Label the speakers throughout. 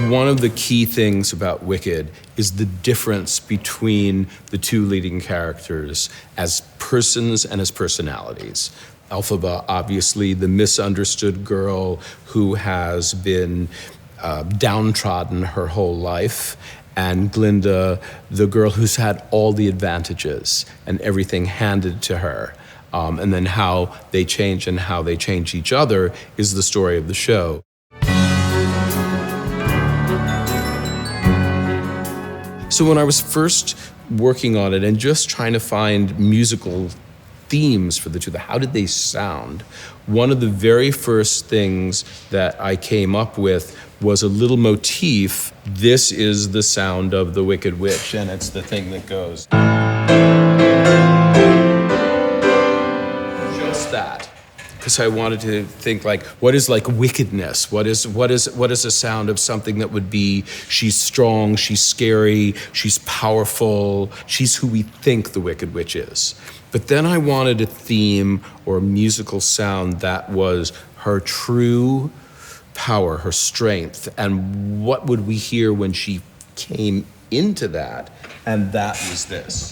Speaker 1: one of the key things about Wicked is the difference between the two leading characters as persons and as personalities. Elphaba, obviously the misunderstood girl who has been downtrodden her whole life, and Glinda, the girl who's had all the advantages and everything handed to her. And then how they change and how they change each other is the story of the show. So when I was first working on it and just trying to find musical themes for the two, how did they sound? One of the very first things that I came up with was a little motif. This is the sound of the Wicked Witch, and it's the thing that goes. Just that. Because I wanted to think like, what is like wickedness? What is a sound of something that would be, she's strong, she's scary, she's powerful, she's who we think the Wicked Witch is. But then I wanted a theme or a musical sound that was her true power, her strength, and what would we hear when she came into that? And that was this.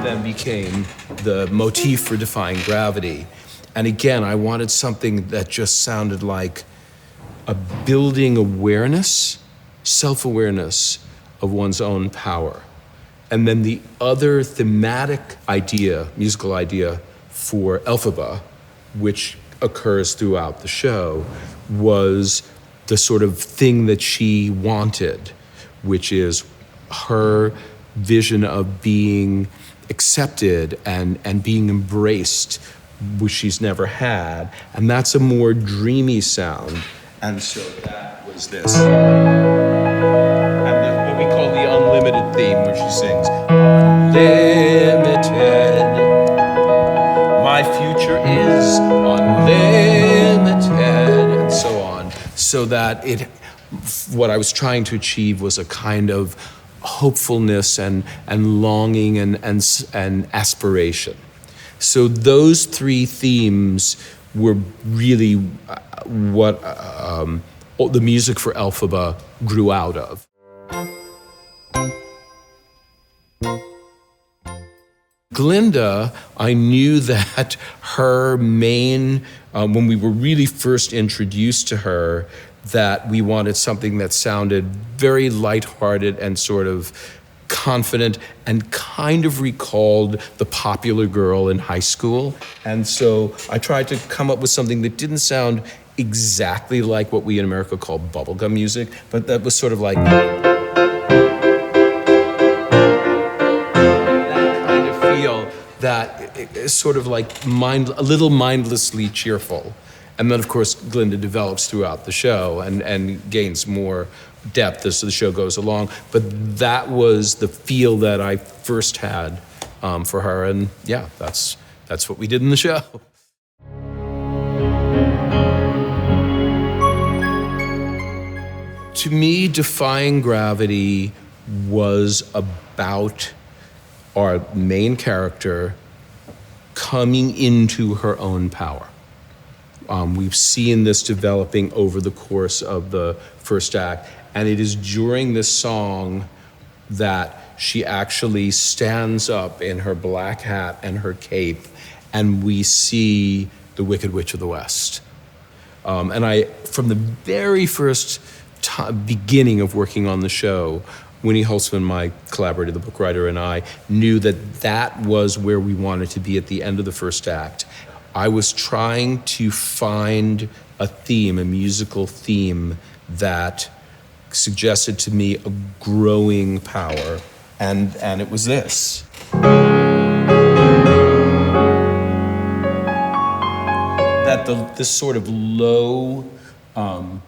Speaker 1: Then became the motif for Defying Gravity. And again, I wanted something that just sounded like a building awareness, self-awareness of one's own power. And then the other thematic idea, musical idea for Elphaba, which occurs throughout the show, was the sort of thing that she wanted, which is her vision of being accepted and being embraced, which she's never had. And that's a more dreamy sound. And so that was this. And what we call the unlimited theme, where she sings, unlimited, my future is unlimited, and so on. So that what I was trying to achieve was a kind of hopefulness and longing and aspiration. So those three themes were really what the music for Elphaba grew out of. Glinda, I knew that her main, when we were really first introduced to her, that we wanted something that sounded very lighthearted and sort of confident and kind of recalled the popular girl in high school. And so I tried to come up with something that didn't sound exactly like what we in America call bubblegum music, but that was sort of like that kind of feel that is sort of like a little mindlessly cheerful. And then, of course, Glinda develops throughout the show and gains more depth as the show goes along. But that was the feel that I first had for her. And yeah, that's what we did in the show. To me, Defying Gravity was about our main character coming into her own power. We've seen this developing over the course of the first act, and it is during this song that she actually stands up in her black hat and her cape, and we see the Wicked Witch of the West. And from the very first beginning of working on the show, Winnie Holtzman, my collaborator, the book writer, and I knew that was where we wanted to be at the end of the first act. I was trying to find a theme, a musical theme that suggested to me a growing power, and it was this. That this sort of low, the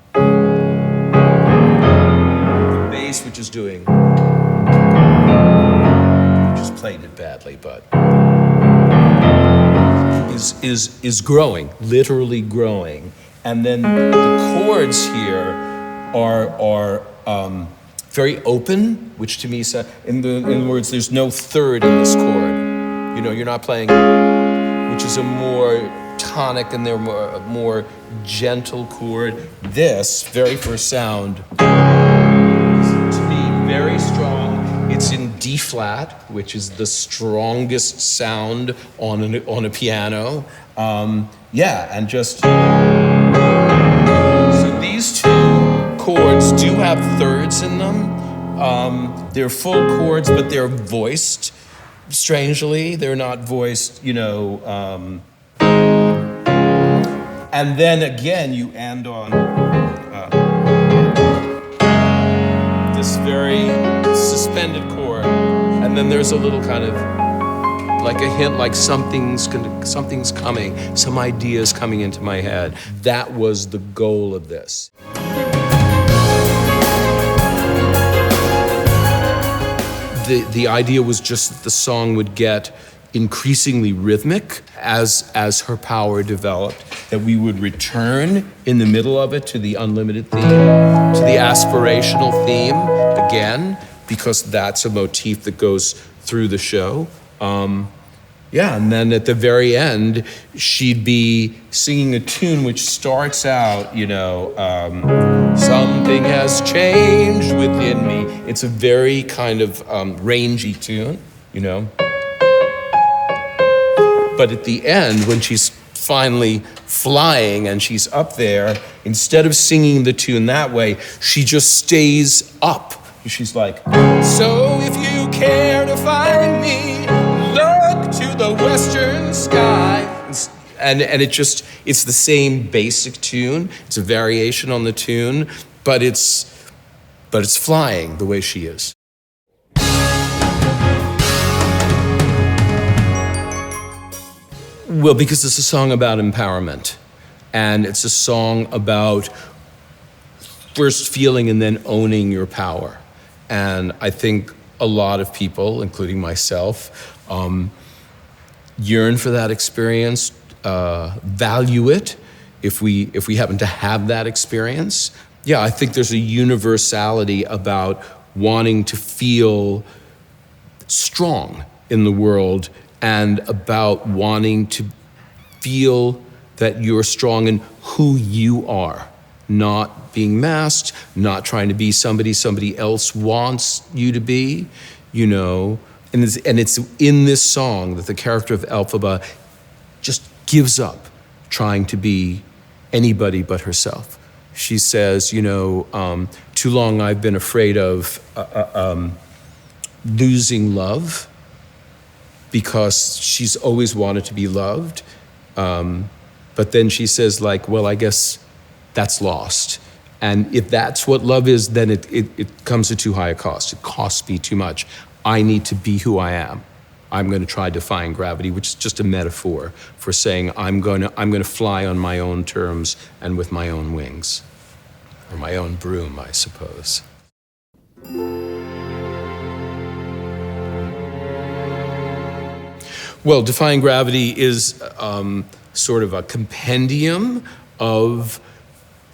Speaker 1: bass, which is doing, just played it badly, but. Is growing, literally growing, and then the chords here are very open, which to me, in other words, there's no third in this chord. You know, you're not playing, which is a more tonic and they're more gentle chord. This very first sound is, to me, very strong. It's in D flat, which is the strongest sound on a piano. And just so these two chords do have thirds in them. They're full chords, but they're voiced strangely. They're not voiced, and then again, you end on this very suspended chord, and then there's a little kind of like a hint, like something's coming, some ideas coming into my head. That was the goal of this. The idea was just that the song would get increasingly rhythmic as her power developed, that we would return in the middle of it to the unlimited theme, to the aspirational theme again, because that's a motif that goes through the show. And then at the very end, she'd be singing a tune which starts out, something has changed within me. It's a very kind of rangy tune, But at the end, when she's finally flying and she's up there, instead of singing the tune that way, she just stays up. She's like, so if you care to find me, look to the western sky. And it's the same basic tune. It's a variation on the tune, but it's flying the way she is. Well, because it's a song about empowerment, and it's a song about first feeling and then owning your power. And I think a lot of people, including myself, yearn for that experience, value it if we happen to have that experience. Yeah, I think there's a universality about wanting to feel strong in the world, and about wanting to feel that you're strong in who you are, not being masked, not trying to be somebody else wants you to be, And it's in this song that the character of Elphaba just gives up trying to be anybody but herself. She says, too long I've been afraid of losing love, because she's always wanted to be loved. But then she says, well, I guess that's lost. And if that's what love is, then it comes at too high a cost. It costs me too much. I need to be who I am. I'm going to try defying gravity, which is just a metaphor for saying I'm going to fly on my own terms and with my own wings, or my own broom, I suppose. Well, Defying Gravity is sort of a compendium of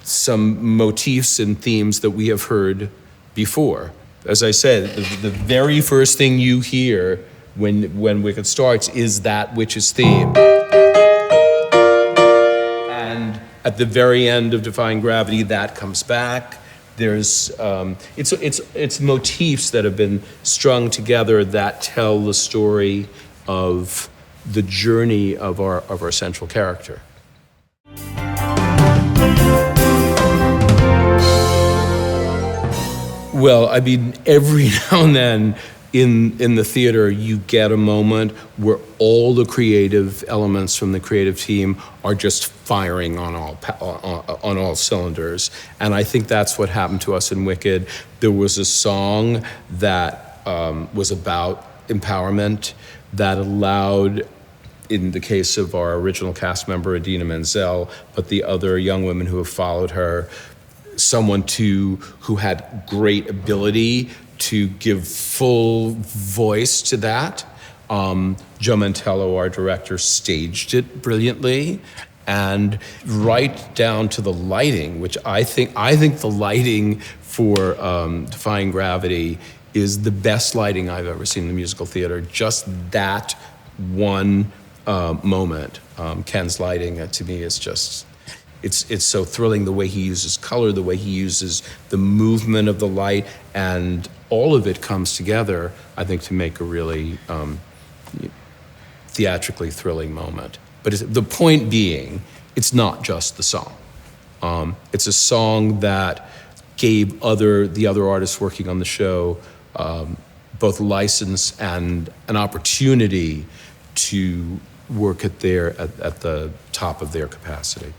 Speaker 1: some motifs and themes that we have heard before. As I said, the very first thing you hear when Wicked starts is that witch's theme. And at the very end of Defying Gravity, that comes back. There's it's motifs that have been strung together that tell the story of the journey of our central character. Well, I mean, every now and then in the theater, you get a moment where all the creative elements from the creative team are just firing on all cylinders. And I think that's what happened to us in Wicked. There was a song that was about empowerment that allowed, in the case of our original cast member, Idina Menzel, but the other young women who have followed her, someone who had great ability to give full voice to that. Joe Mantello, our director, staged it brilliantly, and right down to the lighting, which I think the lighting for Defying Gravity is the best lighting I've ever seen in the musical theater. Just that one moment. Ken's lighting, to me, is just, it's so thrilling, the way he uses color, the way he uses the movement of the light, and all of it comes together, I think, to make a really theatrically thrilling moment. But the point being, it's not just the song. It's a song that gave the other artists working on the show both license and an opportunity to work at the top of their capacity.